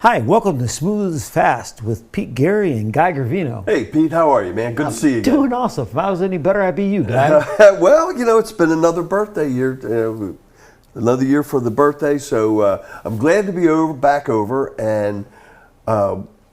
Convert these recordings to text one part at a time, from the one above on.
Hi, welcome to Smooth as Fast with Pete Gary and Guy Gravino. Hey, Pete, how are you, man? Good to see you again. Doing awesome. If I was any better, I'd be you, Guy. Well, you know, it's been another birthday year, another year for the birthday, so I'm glad to be back over, and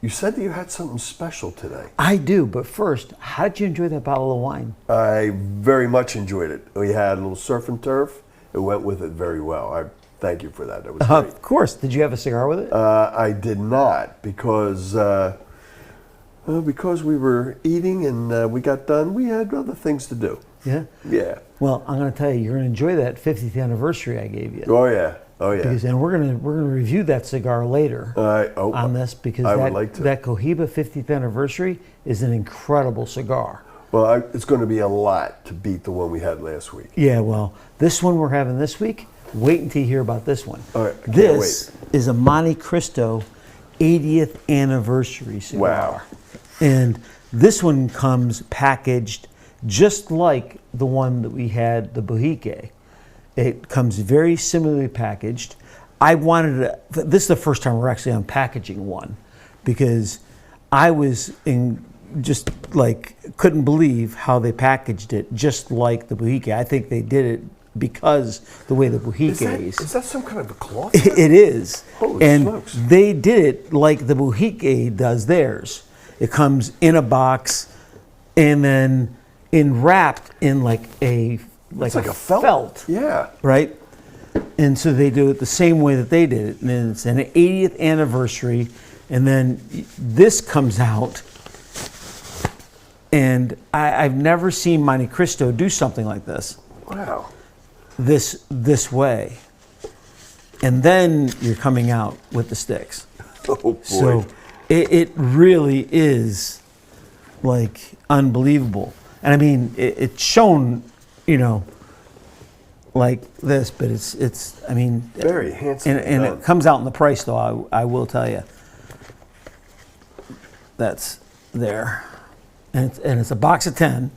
you said that you had something special today. I do, but first, how did you enjoy that bottle of wine? I very much enjoyed it. We had a little surf and turf. It went with it very well. I thank you for that. That was great. Of course. Did you have a cigar with it? I did not because we were eating and we got done. We had other things to do. Yeah? Yeah. Well, I'm going to tell you, you're going to enjoy that 50th anniversary I gave you. Oh, yeah. Oh, yeah. And we're going to review that cigar later on this because that Cohiba 50th anniversary is an incredible cigar. Well, it's going to be a lot to beat the one we had last week. Yeah, well, this one we're having this week, wait until you hear about this one. All right, I can't This is a Montecristo 80th anniversary cigar. Wow. And this one comes packaged just like the one that we had, the Bohique. It comes very similarly packaged. This is the first time we're actually unpackaging one because I was just like couldn't believe how they packaged it just like the Bohique. I think they did it because the way the Bohique is that some kind of a cloth? It is. Holy smokes. They did it like the Bohique does theirs. It comes in a box and then wrapped in like a felt. Yeah. Right? And so they do it the same way that they did it. And it's an 80th anniversary. And then this comes out. And I've never seen Montecristo do something like this. Wow. This way. And then you're coming out with the sticks. Oh, boy. So it really is like unbelievable. And I mean, it's shown, like this, but it's I mean, very handsome. And it comes out in the price, though. I will tell you. That's there, and it's a box of 10.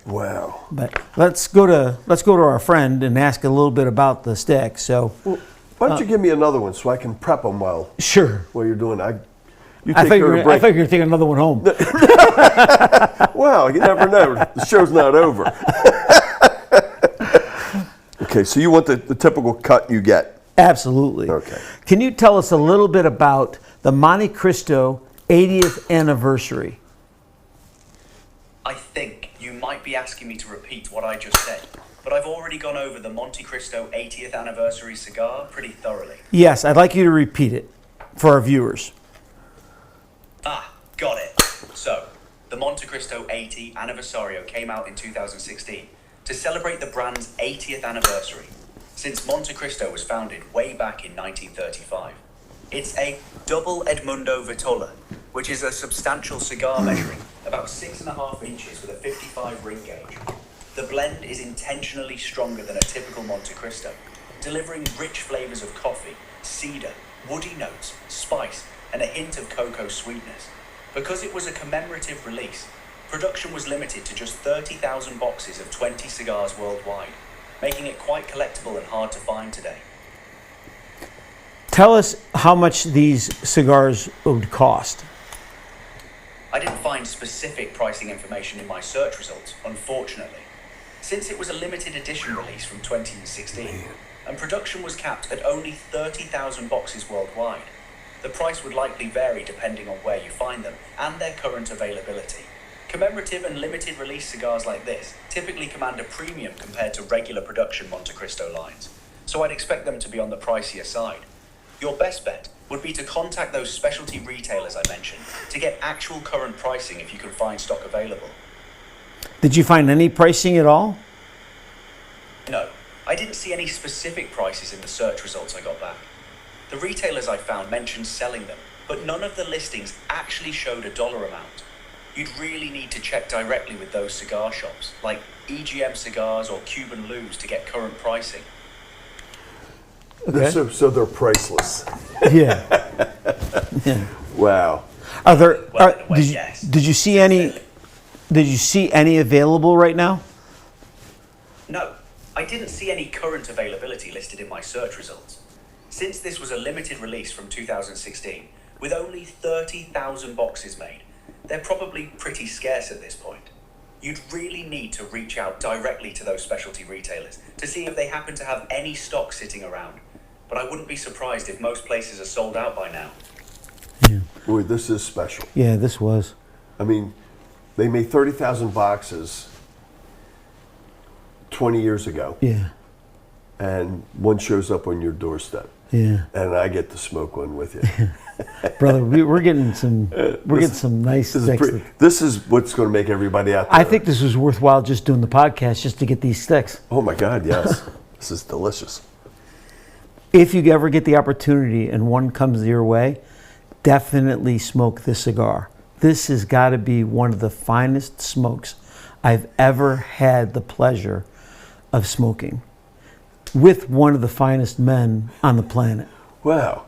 Wow. But let's go to our friend and ask a little bit about the stick. So, well, why don't you give me another one so I can prep them while you're doing. I thought you were going to take another one home. Well, you never know. The show's not over. Okay, so you want the typical cut you get? Absolutely. Okay. Can you tell us a little bit about the Montecristo 80th anniversary? I think you might be asking me to repeat what I just said, but I've already gone over the Montecristo 80th anniversary cigar pretty thoroughly. Yes, I'd like you to repeat it for our viewers. Got it. So, the Montecristo 80 Anniversario came out in 2016 to celebrate the brand's 80th anniversary, since Montecristo was founded way back in 1935. It's a double Edmundo Vitola, which is a substantial cigar measuring about 6.5 inches with a 55 ring gauge. The blend is intentionally stronger than a typical Montecristo, delivering rich flavors of coffee, cedar, woody notes, spice, and a hint of cocoa sweetness. Because it was a commemorative release, production was limited to just 30,000 boxes of 20 cigars worldwide, making it quite collectible and hard to find today. Tell us how much these cigars would cost. I didn't find specific pricing information in my search results, unfortunately, since it was a limited edition release from 2016, and production was capped at only 30,000 boxes worldwide. The price would likely vary depending on where you find them and their current availability. Commemorative and limited release cigars like this typically command a premium compared to regular production Montecristo lines, so I'd expect them to be on the pricier side. Your best bet would be to contact those specialty retailers I mentioned to get actual current pricing if you can find stock available. Did you find any pricing at all? No, I didn't see any specific prices in the search results I got back. The retailers I found mentioned selling them, but none of the listings actually showed a dollar amount. You'd really need to check directly with those cigar shops, like EGM Cigars or Cuban Lubes, to get current pricing. Okay. So they're priceless. Yeah. Wow. Did you see any available right now? No, I didn't see any current availability listed in my search results. Since this was a limited release from 2016, with only 30,000 boxes made, they're probably pretty scarce at this point. You'd really need to reach out directly to those specialty retailers to see if they happen to have any stock sitting around. But I wouldn't be surprised if most places are sold out by now. Yeah. Boy, this is special. Yeah, this was. I mean, they made 30,000 boxes 20 years ago, Yeah. and one shows up on your doorstep, Yeah. and I get to smoke one with you. Brother, we're getting some getting some nice sticks. This is what's going to make everybody out there. I think this was worthwhile just doing the podcast just to get these sticks. Oh my God, yes. This is delicious. If you ever get the opportunity and one comes your way, definitely smoke this cigar. This has got to be one of the finest smokes I've ever had the pleasure of smoking with one of the finest men on the planet. Wow.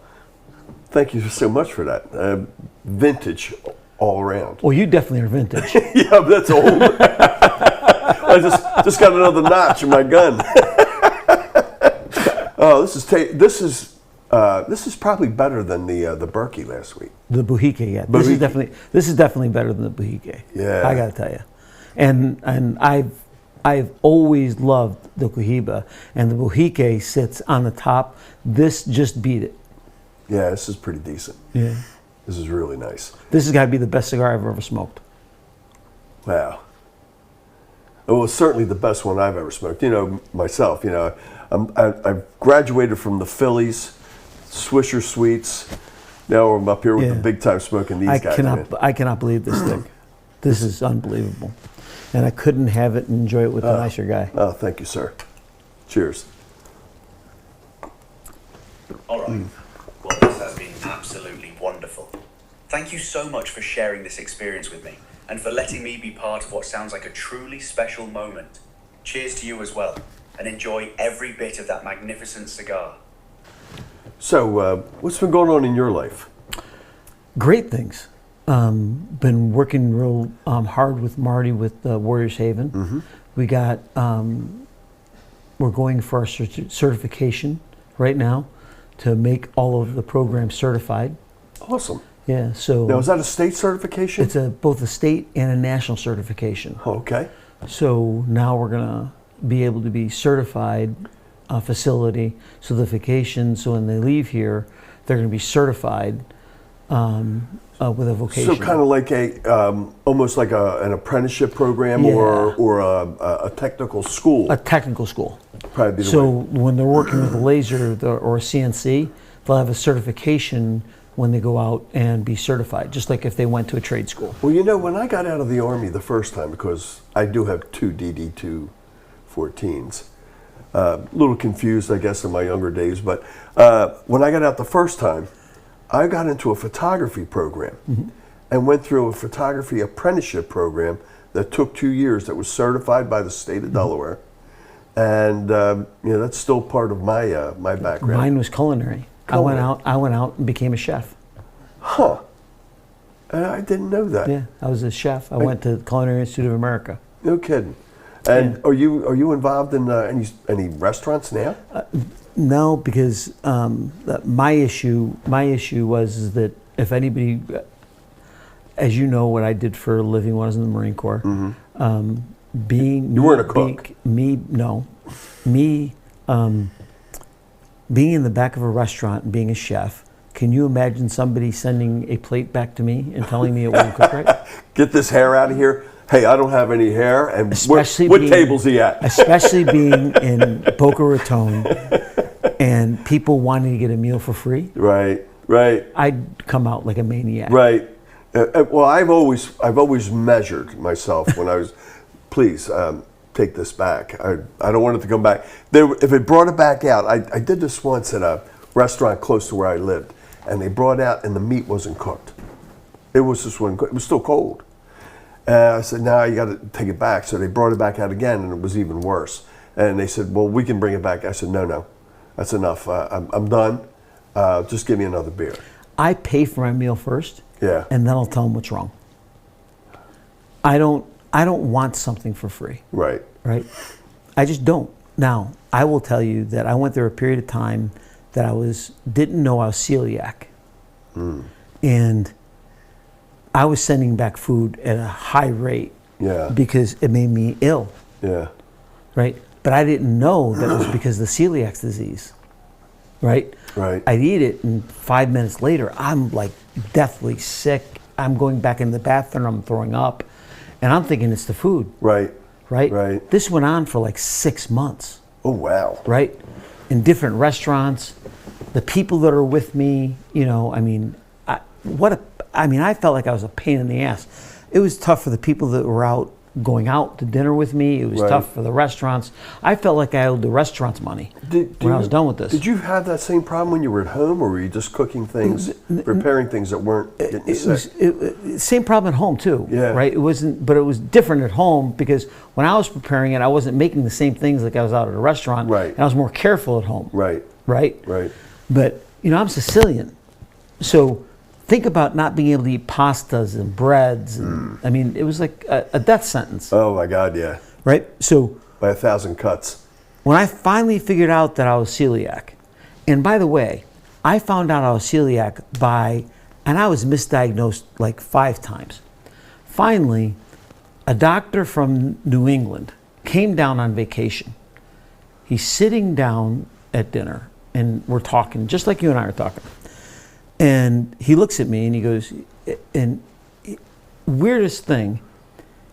Thank you so much for that. Vintage all around. Well, you definitely are vintage. Yeah, but that's old. I just got another notch in my gun. Oh, this is probably better than the Berkey last week. The Bohique, yeah. This is definitely better than the Bohique. Yeah. I gotta tell you. And I've always loved the Cohiba, and the Bohique sits on the top. This just beat it. Yeah, this is pretty decent. Yeah. This is really nice. This has got to be the best cigar I've ever smoked. Wow. Well, it's certainly the best one I've ever smoked. You know, myself, you know, I've graduated from the Phillies, Swisher Sweets. Now I'm up here with the big time smoking these guys. I cannot believe this stick. This is unbelievable. And I couldn't have it and enjoy it with a nicer guy. Oh, thank you, sir. Cheers. All right. Well, this has been absolutely wonderful. Thank you so much for sharing this experience with me and for letting me be part of what sounds like a truly special moment. Cheers to you as well, and enjoy every bit of that magnificent cigar. So, what's been going on in your life? Great things. Been working real hard with Marty with Warriors Haven. Mm-hmm. We got, we're going for our certification right now to make all of the programs certified. Awesome. Yeah, so Now, is that a state certification? it's both a state and a national certification. Okay. So now we're gonna be able to be certified facility certification. So when they leave here, they're gonna be certified with a vocation. So kind of like almost like an apprenticeship program or a technical school. A technical school. Probably be the So way. when they're working with a laser or a CNC, they'll have a certification when they go out and be certified, just like if they went to a trade school. Well, you know, when I got out of the Army the first time, because I do have two DD-214s, a little confused, I guess, in my younger days, but when I got out the first time, I got into a photography program and went through a photography apprenticeship program that took 2 years that was certified by the state of Delaware. And you know, that's still part of my my background. Mine was culinary. I went out and became a chef. Huh. I didn't know that. Yeah, I was a chef. I went to the Culinary Institute of America. No kidding. And are you involved in any restaurants now? No, because my issue was that if anybody, as you know, what I did for a living when I was in the Marine Corps, You weren't a cook. Being in the back of a restaurant and being a chef, can you imagine somebody sending a plate back to me and telling me it wasn't cooked right? Get this hair out of here. Hey, I don't have any hair. And what being, table's he at? Especially being in Boca Raton and people wanting to get a meal for free. Right. I'd come out like a maniac. Right. Well, I've always measured myself when I was. Please take this back. I don't want it to come back. If it brought it back out, I did this once at a restaurant close to where I lived, and they brought out and the meat wasn't cooked. It was just wasn't cooked. It was still cold. I said, "No, you got to take it back." So they brought it back out again, and it was even worse. And they said, "Well, we can bring it back." I said, "No, that's enough. I'm done. Just give me another beer." I pay for my meal first, Yeah. and then I'll tell them what's wrong. I don't want something for free. Right. Right? I just don't. Now, I will tell you that I went through a period of time that didn't know I was celiac. And I was sending back food at a high rate because it made me ill. Yeah. Right? But I didn't know that it was because of the celiac disease. Right? Right. I'd eat it, and 5 minutes later, I'm like deathly sick. I'm going back in the bathroom, I'm throwing up, and I'm thinking it's the food. Right. Right? Right. This went on for like 6 months. Oh, wow. Right? In different restaurants, the people that are with me, you know, I mean, I felt like I was a pain in the ass. It was tough for the people that were going out to dinner with me. It was tough for the restaurants. I felt like I owed the restaurants money when I was done with this. Did you have that same problem when you were at home, or were you just cooking things, preparing things that weren't getting you sick? Same problem at home too. Yeah. Right. It wasn't, but it was different at home because when I was preparing it, I wasn't making the same things like I was out at a restaurant. Right. And I was more careful at home. Right. Right. Right. But you know, I'm Sicilian, so think about not being able to eat pastas and breads. And, I mean, it was like a death sentence. Oh my God, yeah. Right? So by 1,000 cuts. when I finally figured out that I was celiac, and by the way, I found out I was celiac and I was misdiagnosed like 5 times. Finally, a doctor from New England came down on vacation. He's sitting down at dinner, and we're talking, just like you and I are talking. And he looks at me and he goes, and weirdest thing,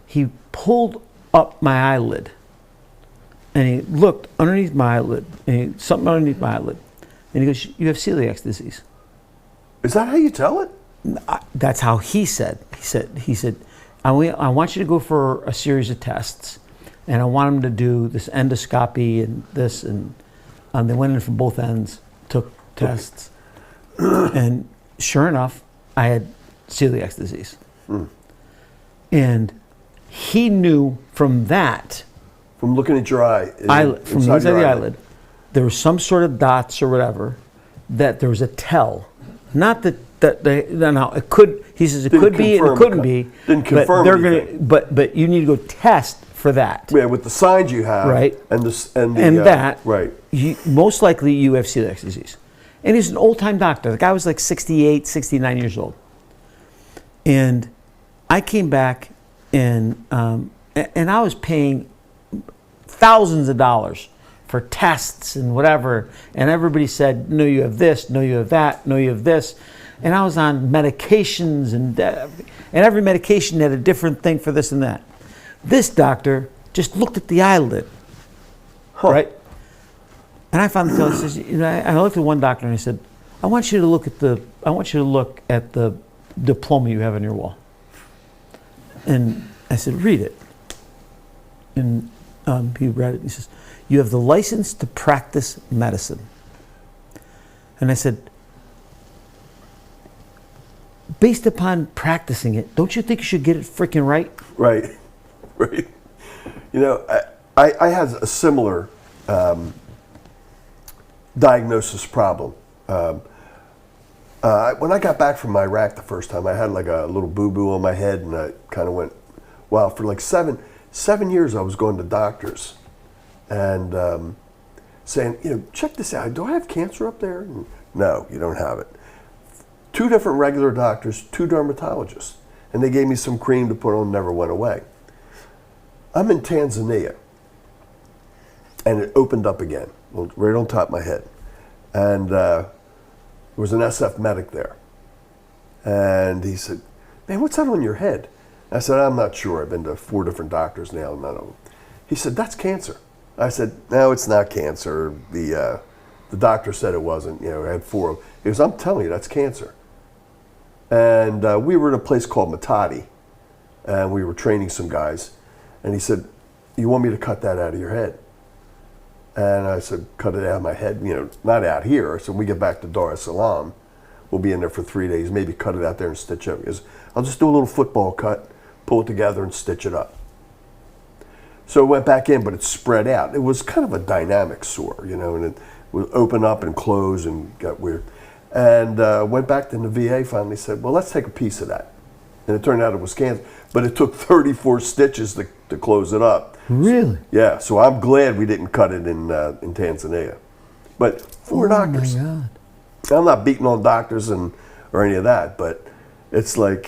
he pulled up my eyelid and he looked underneath my eyelid, and something underneath my eyelid, and he goes, "You have celiac disease." Is that how you tell it? That's how he said. He said, I want you to go for a series of tests, and I want him to do this endoscopy and this, and they went in from both ends, took tests. And sure enough, I had celiac disease. And he knew from that, from looking at your eye, from the inside of the eyelid, there was some sort of dots or whatever, that there was a tell. Not that no, it could. He says it could be and it couldn't be. Didn't confirm anything. But you need to go test for that. Yeah, with the signs you have, right? And that, right? Most likely you have celiac disease. And he's an old-time doctor. The guy was like 68, 69 years old. And I came back, and I was paying thousands of dollars for tests and whatever. And everybody said, no, you have this, no, you have that, no, you have this. And I was on medications, and every medication had a different thing for this and that. This doctor just looked at the eyelid, right? And I found the fellow says, you know, I looked at one doctor and I said, I want you to look at the diploma you have on your wall. And I said, read it. And he read it and he says, you have the license to practice medicine. And I said, based upon practicing it, don't you think you should get it freaking right? Right, right. You know, I had a similar diagnosis problem. When I got back from Iraq the first time, I had like a little boo-boo on my head, and I kind of went, wow, for like seven years I was going to doctors and saying, you know, check this out, do I have cancer up there? And, no, you don't have it. 2 different regular doctors, 2 dermatologists, and they gave me some cream to put on, never went away. I'm in Tanzania, and it opened up again, right on top of my head. And there was an SF medic there. And he said, man, what's that on your head? I said, I'm not sure. I've been to 4 different doctors now, none of them. He said, that's cancer. I said, no, it's not cancer. The doctor said it wasn't. You know, I had 4 of them. He goes, I'm telling you, that's cancer. And we were in a place called Matadi, and we were training some guys. And he said, you want me to cut that out of your head? And I said, cut it out of my head, you know, not out here. So when we get back to Dar es Salaam, we'll be in there for 3 days, maybe cut it out there and stitch it up. He goes, I'll just do a little football cut, pull it together and stitch it up. So it went back in, but it spread out. It was kind of a dynamic sore, you know, and it would open up and close and got weird. And went back to the VA, finally said, well, let's take a piece of that. And it turned out it was cancer, but it took 34 stitches to close it up. Really? Yeah, so I'm glad we didn't cut it in Tanzania. But four doctors. Oh my God. I'm not beating on doctors or any of that, but it's like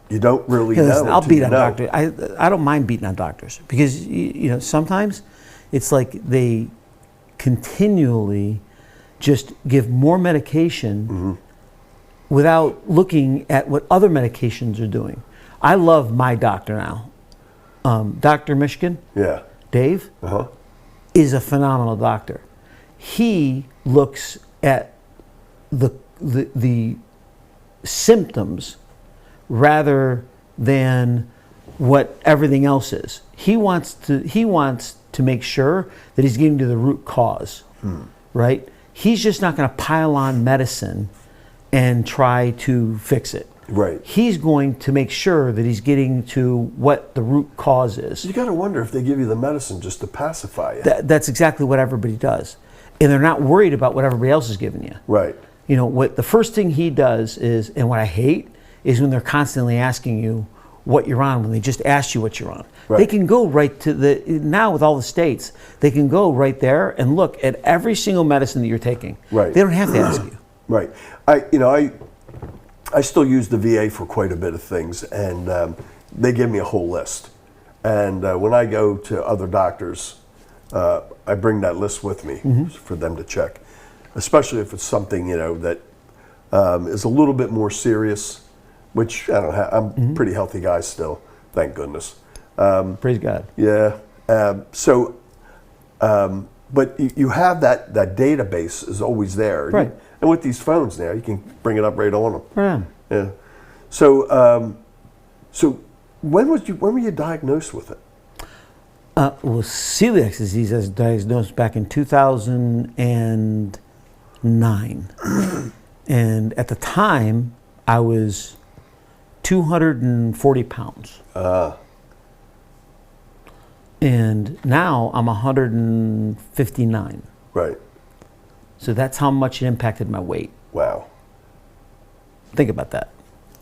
you don't really know. Listen, I'll until beat you on know. doctors. I don't mind beating on doctors because sometimes it's like they continually just give more medication without looking at what other medications are doing. I love my doctor now, Dr. Michigan. Yeah. Dave Uh-huh. is a phenomenal doctor. He looks at the symptoms rather than what everything else is. He wants to make sure that he's getting to the root cause, right? He's just not going to pile on medicine and try to fix it. Right. He's going to make sure that he's getting to what the root cause is. You got to wonder if they give you the medicine just to pacify you. That's exactly what everybody does. And they're not worried about what everybody else is giving you. Right. What the first thing he does is, and what I hate, is when they're constantly asking you what you're on when they just asked you what you're on. Right. They can go right to now with all the states, they can go right there and look at every single medicine that you're taking. Right. They don't have to ask you. Right. I still use the VA for quite a bit of things, and they give me a whole list. And when I go to other doctors, I bring that list with me for them to check, especially if it's something that is a little bit more serious, which I don't have. I'm a pretty healthy guy still, thank goodness. Praise God. Yeah. But you have that database is always there. Right. And with these phones now, you can bring it up right on them. Right. Yeah. So when were you diagnosed with it? Well, celiac disease was diagnosed back in 2009. And at the time, I was 240 pounds. And now I'm 159. Right. So that's how much it impacted my weight. Wow. Think about that.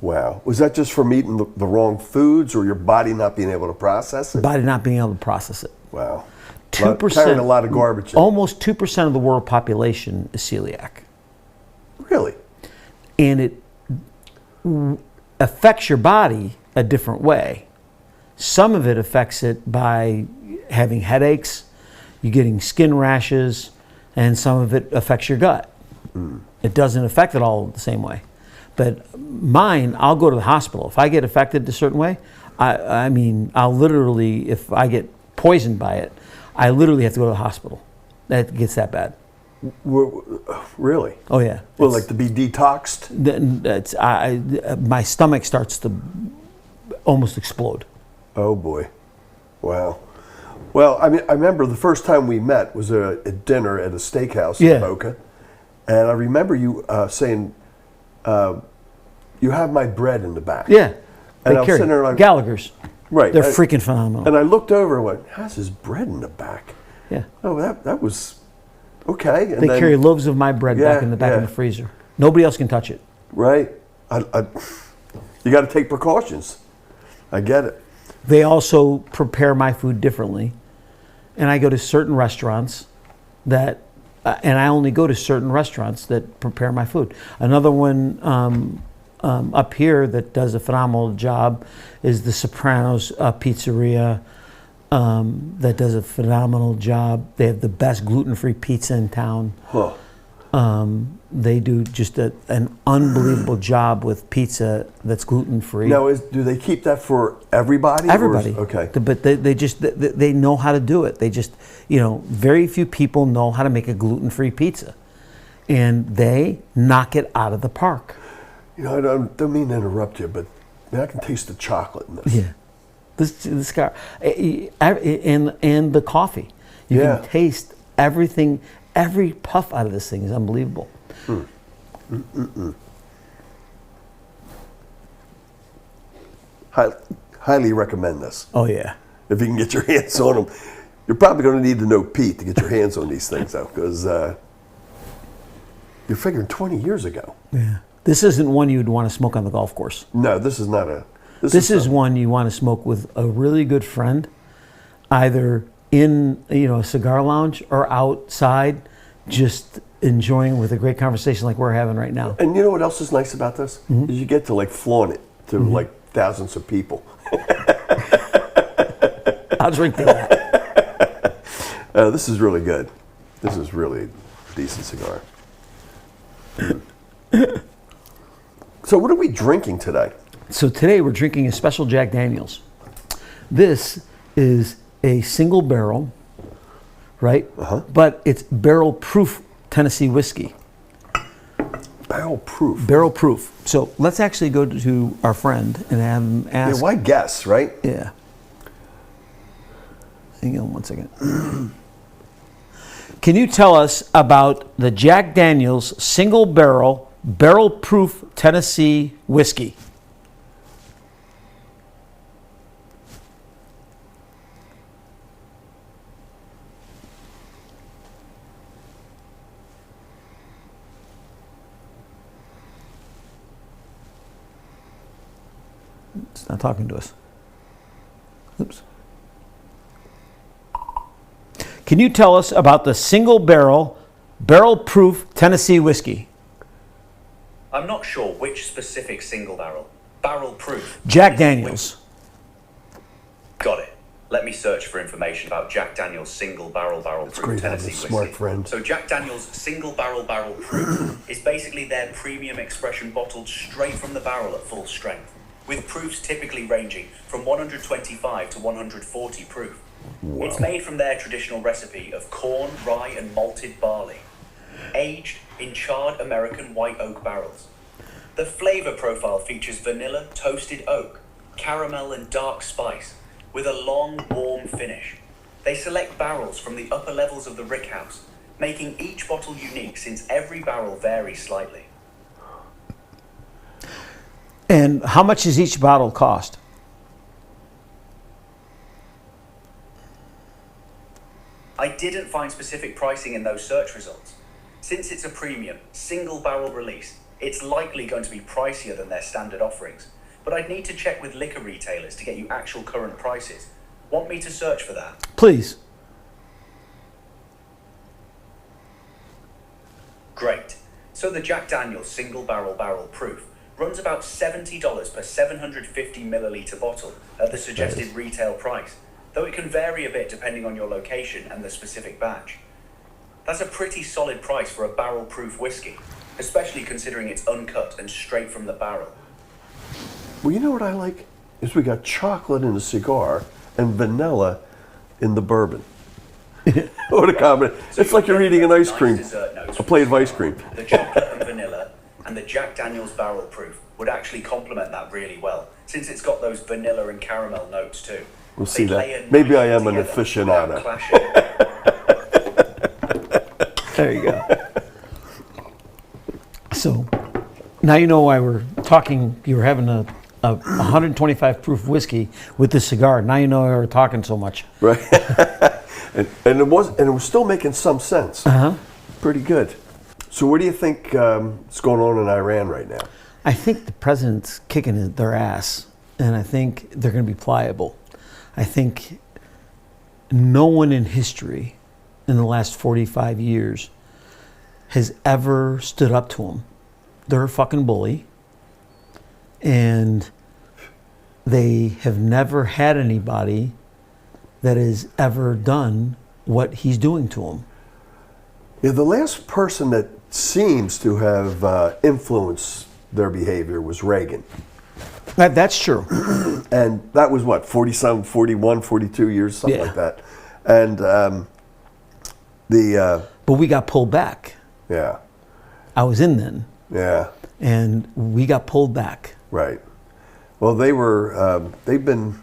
Wow. Was that just from eating the wrong foods, or your body not being able to process it? Body not being able to process it. Wow. 2%. Carrying a lot of garbage in. Almost 2% of the world population is celiac. Really? And it affects your body a different way. Some of it affects it by having headaches, you getting skin rashes, and some of it affects your gut. It doesn't affect it all the same way. But mine, I'll go to the hospital. If I get affected a certain way, I'll literally, if I get poisoned by it, I literally have to go to the hospital. That gets that bad. Really? Oh yeah. Well, like to be detoxed? My stomach starts to almost explode. Oh boy. Wow. Well, I remember the first time we met was at dinner at a steakhouse in Boca. And I remember you saying, you have my bread in the back. Yeah. And they I was carry sitting there like, Gallagher's. Right. They're freaking phenomenal. And I looked over and went, how's his bread in the back? Yeah. Oh, that was okay. And they then, carry loaves of my bread back in the back of yeah. the freezer. Nobody else can touch it. Right. You got to take precautions. I get it. They also prepare my food differently. And I go to certain restaurants and I only go to certain restaurants that prepare my food. Another one up here that does a phenomenal job is the Sopranos Pizzeria that does a phenomenal job. They have the best gluten-free pizza in town. Huh. They do just an unbelievable job with pizza that's gluten-free. Now, do they keep that for everybody? Everybody. Okay. But they know how to do it. They just, very few people know how to make a gluten-free pizza. And they knock it out of the park. I don't mean to interrupt you, but I can taste the chocolate in this. Yeah. This guy, and the coffee. You can taste everything, every puff out of this thing is unbelievable. Highly recommend this. Oh yeah. If you can get your hands on them. You're probably going to need to know Pete to get your hands on these things, though, because you're figuring 20 years ago. Yeah. This isn't one you'd want to smoke on the golf course. No, this is not a... This is one you want to smoke with a really good friend, either in a cigar lounge or outside, just enjoying with a great conversation like we're having right now. And you know what else is nice about this? Is you get to like flaunt it to like thousands of people. I'll drink to that. This is really good. This is really a decent cigar. So what are we drinking today? So today we're drinking a special Jack Daniels. This is a single barrel, right? But it's barrel proof Tennessee whiskey. Barrel proof. Barrel proof. So let's actually go to our friend and have him ask. Yeah, why guess, right? Yeah. Hang on one second. Can you tell us about the Jack Daniels single barrel proof Tennessee whiskey? It's not talking to us. Oops. Can you tell us about the single barrel proof Tennessee whiskey? I'm not sure which specific single barrel proof. Jack Daniels. Got it. Let me search for information about Jack Daniels single barrel great proof having Tennessee a smart whiskey. friend. So Jack Daniels single barrel proof is basically their premium expression bottled straight from the barrel at full strength, with proofs typically ranging from 125 to 140 proof. Wow. It's made from their traditional recipe of corn, rye, and malted barley, aged in charred American white oak barrels. The flavor profile features vanilla, toasted oak, caramel, and dark spice, with a long, warm finish. They select barrels from the upper levels of the rickhouse, making each bottle unique since every barrel varies slightly. And how much does each bottle cost? I didn't find specific pricing in those search results. Since it's a premium, single barrel release, it's likely going to be pricier than their standard offerings. But I'd need to check with liquor retailers to get you actual current prices. Want me to search for that? Please. Great. So the Jack Daniels single barrel proof runs about $70 per 750 milliliter bottle at the suggested retail price, though it can vary a bit depending on your location and the specific batch. That's a pretty solid price for a barrel proof whiskey, especially considering it's uncut and straight from the barrel. Well, you know what I like? Is we got chocolate in the cigar and vanilla in the bourbon. What a combination. So It's like you're eating an ice cream, dessert notes a plate of ice cream. The chocolate and vanilla and the Jack Daniels barrel proof would actually complement that really well, since it's got those vanilla and caramel notes too. We'll see They that. layer Maybe I nicely am an together aficionado. without clashing. There you go. So now you know why we're talking. You were having a 125 proof whiskey with this cigar. Now you know why we're talking so much. Right. and it was still making some sense. Pretty good. So what do you think is going on in Iran right now? I think the president's kicking their ass, and I think they're going to be pliable. I think no one in history in the last 45 years has ever stood up to them. They're a fucking bully, and they have never had anybody that has ever done what he's doing to them. Yeah, the last person that seems to have influenced their behavior was Reagan. That's true. And that was what, 40-some, 41, 42 years, something Yeah. like that. And But we got pulled back. yeah, I was in then, yeah, and we got pulled back. right. Well, they've been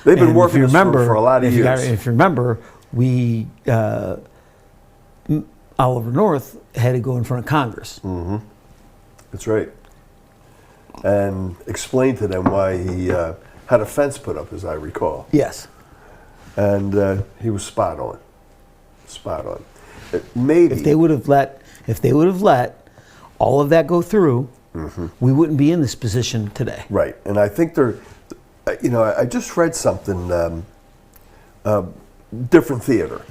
And if working you this remember, for a lot of years. If you remember, we Oliver North had to go in front of Congress. That's right. And explain to them why he had a fence put up, as I recall. Yes. And he was spot on. Spot on. Maybe If they would have let all of that go through, we wouldn't be in this position today. right. And I think they're, I just read something, different theater,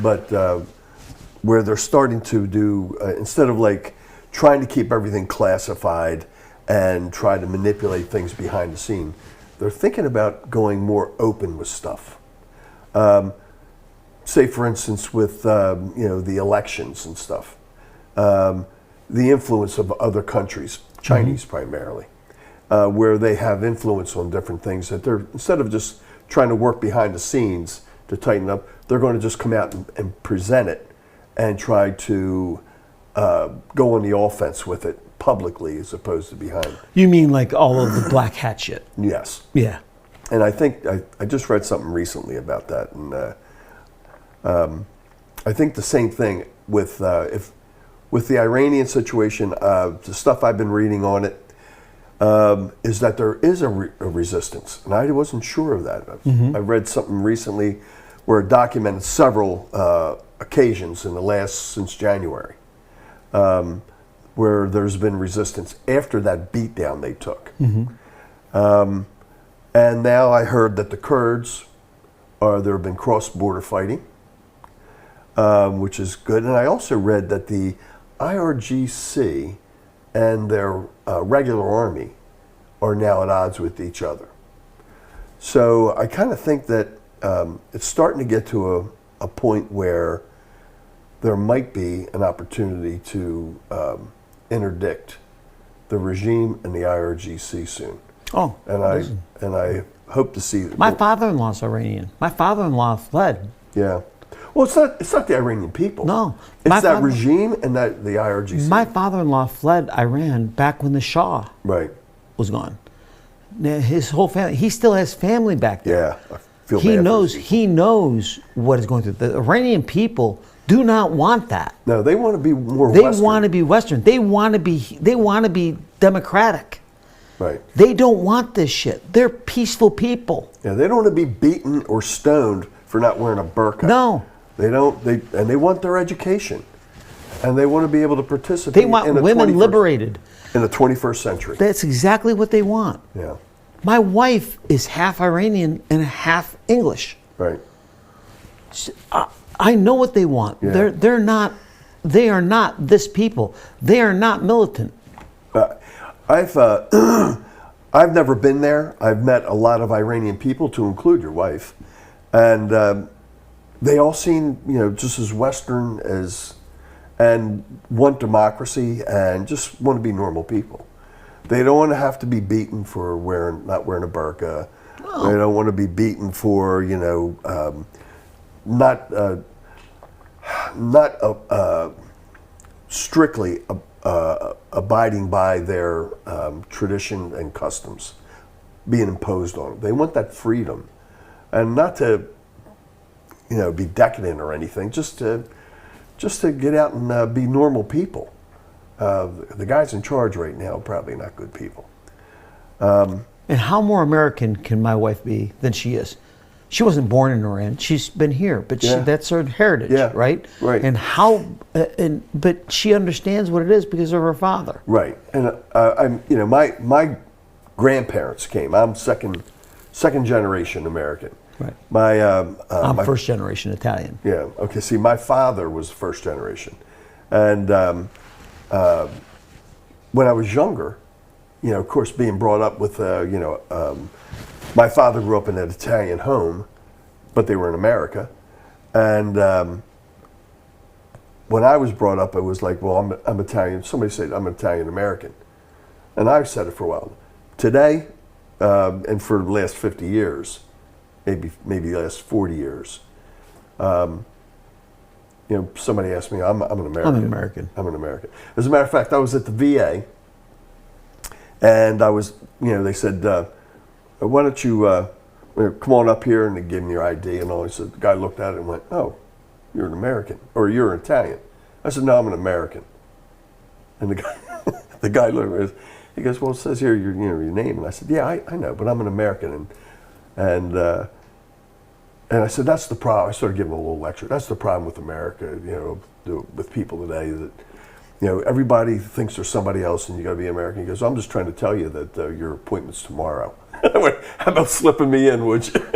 but where they're starting to do, instead of like trying to keep everything classified and try to manipulate things behind the scene, they're thinking about going more open with stuff. Say, for instance, with the elections and stuff, the influence of other countries, Chinese primarily, where they have influence on different things, that they're, instead of just trying to work behind the scenes to tighten up, they're going to just come out and present it and try to go on the offense with it publicly as opposed to behind. You mean like all of the black hat shit? Yes. Yeah. And I think I just read something recently about that, and I think the same thing with the Iranian situation. The stuff I've been reading on it is that there is a resistance, and I wasn't sure of that. I read something recently where it documented several occasions since January, where there's been resistance after that beatdown they took. And now I heard that the Kurds there have been cross-border fighting, which is good. And I also read that the IRGC and their regular army are now at odds with each other. So I kind of think that it's starting to get to a point where there might be an opportunity to interdict the regime and the IRGC soon. Oh, and I hope to see. My father-in-law's Iranian. My father-in-law fled. Yeah. Well, it's not the Iranian people. No. It's that regime and the IRGC. My father-in-law fled Iran back when the Shah was gone. Now, his whole family, he still has family back there. Yeah. I feel bad he knows what is going through. The Iranian people do not want that. No, they want to be more They Western. want to be Western. They want to be democratic. Right. They don't want this shit. They're peaceful people. Yeah, they don't want to be beaten or stoned for not wearing a burqa. No. They don't. They want their education, and they want to be able to participate. They want women liberated in the 21st century. That's exactly what they want. Yeah. My wife is half Iranian and half English. Right. I know what they want. Yeah. They are not this people. They are not militant. I've never been there. I've met a lot of Iranian people, to include your wife, and they all seem, just as Western and want democracy and just want to be normal people. They don't want to have to be beaten for not wearing a burqa. No. They don't want to be beaten for not strictly abiding by their tradition and customs being imposed on them. They want that freedom, and not to be decadent or anything, just to get out and be normal people. The guys in charge right now are probably not good people. And how more American can my wife be than she is? She wasn't born in Iran. She's been here, but that's her heritage, right? Right. And but she understands what it is because of her father. Right. And my grandparents came. I'm second generation American. Right. I'm first generation Italian. Yeah. Okay. See, my father was first generation, and when I was younger, of course, being brought up with my father grew up in an Italian home, but they were in America, and when I was brought up, it was like, well, I'm Italian. Somebody said I'm Italian American, and I've said it for a while. Today, and for the last 50 years. Maybe the last 40 years. Somebody asked me, I'm an American. I'm an American. I'm an American. As a matter of fact, I was at the VA, and I was, they said, why don't you come on up here, and they gave me your ID and all. He said, the guy looked at it and went, oh, you're an American, or you're an Italian. I said, no, I'm an American. And the guy looked at me, he goes, well, it says here your name. And I said, yeah, I know, but I'm an American. And I said, that's the problem. I started giving him a little lecture. That's the problem with America, with people today, that, everybody thinks there's somebody else and you got to be American. He goes, I'm just trying to tell you that your appointment's tomorrow. I went, how about slipping me in, would you?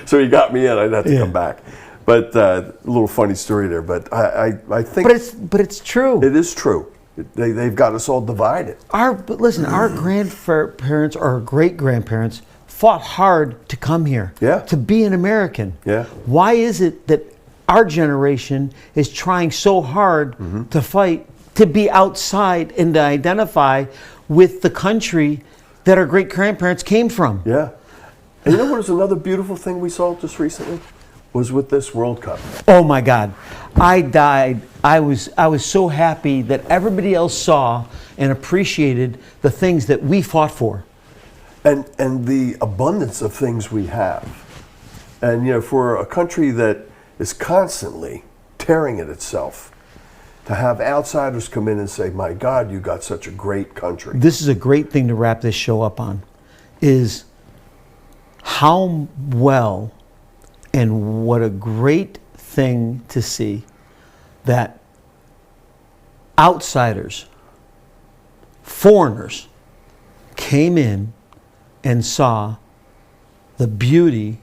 So he got me in. I'd have to come back. But a little funny story there. But I think But it's true. it is true. They've got us all divided. But listen, our grandparents or great grandparents fought hard to come here. Yeah. To be an American. Yeah. Why is it that our generation is trying so hard to fight to be outside and to identify with the country that our great grandparents came from? Yeah. And you know what was another beautiful thing we saw just recently? Was with this World Cup. Oh my God. I died. I was so happy that everybody else saw and appreciated the things that we fought for. And the abundance of things we have. And you know, for a country that is constantly tearing at itself, to have outsiders come in and say, my God, you got such a great country. This is a great thing to wrap this show up on, is how well and what a great thing to see that outsiders, foreigners, came in and saw the beauty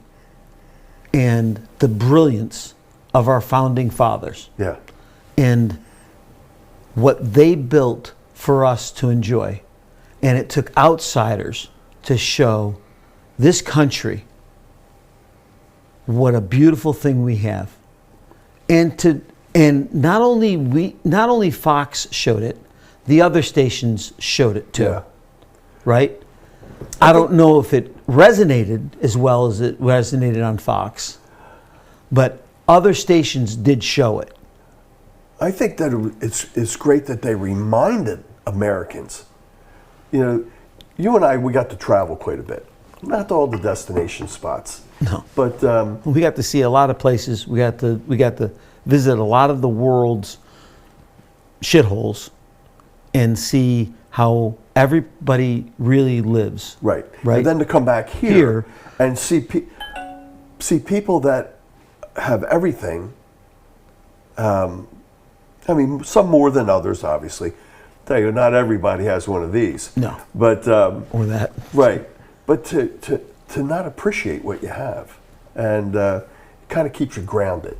and the brilliance of our founding fathers. Yeah. And what they built for us to enjoy. And it took outsiders to show this country what a beautiful thing we have. And not only Fox showed it, the other stations showed it too. Yeah. Right? I don't know if it resonated as well as it resonated on Fox, but other stations did show it. I think that it's great that they reminded Americans. You know, you and I, we got to travel quite a bit. Not to all the destination spots. No. But We got to see a lot of places. We got to visit a lot of the world's shitholes and see how everybody really lives. right. Right. And then to come back here and see people that have everything. I mean, some more than others, obviously. Tell you, not everybody has one of these. No. But Or that. right. But to not appreciate what you have, and it kind of keeps you grounded.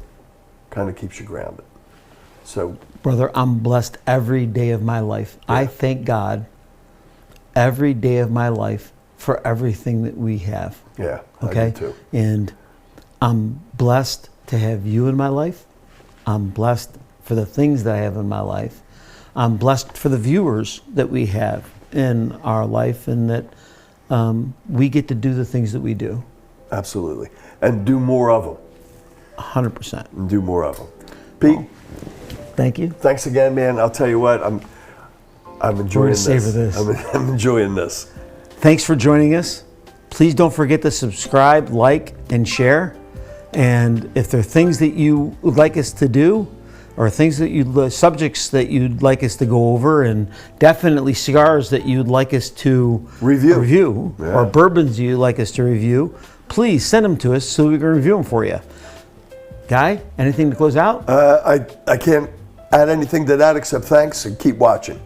So Brother, I'm blessed every day of my life. Yeah. I thank God every day of my life for everything that we have. yeah, Okay? I do too. And I'm blessed to have you in my life. I'm blessed for the things that I have in my life. I'm blessed for the viewers that we have in our life, and that we get to do the things that we do. Absolutely, and do more of them. 100%. And do more of them. Pete, Thank you. thanks again, man. I'll tell you what, I'm enjoying this. savor this. I'm enjoying this. Thanks for joining us. Please don't forget to subscribe, like, and share. And if there are things that you would like us to do, or things that subjects that you'd like us to go over, and definitely cigars that you'd like us to review Yeah. or bourbons you'd like us to review, please send them to us so we can review them for you. Guy, anything to close out? I can't add anything to that except thanks, and keep watching.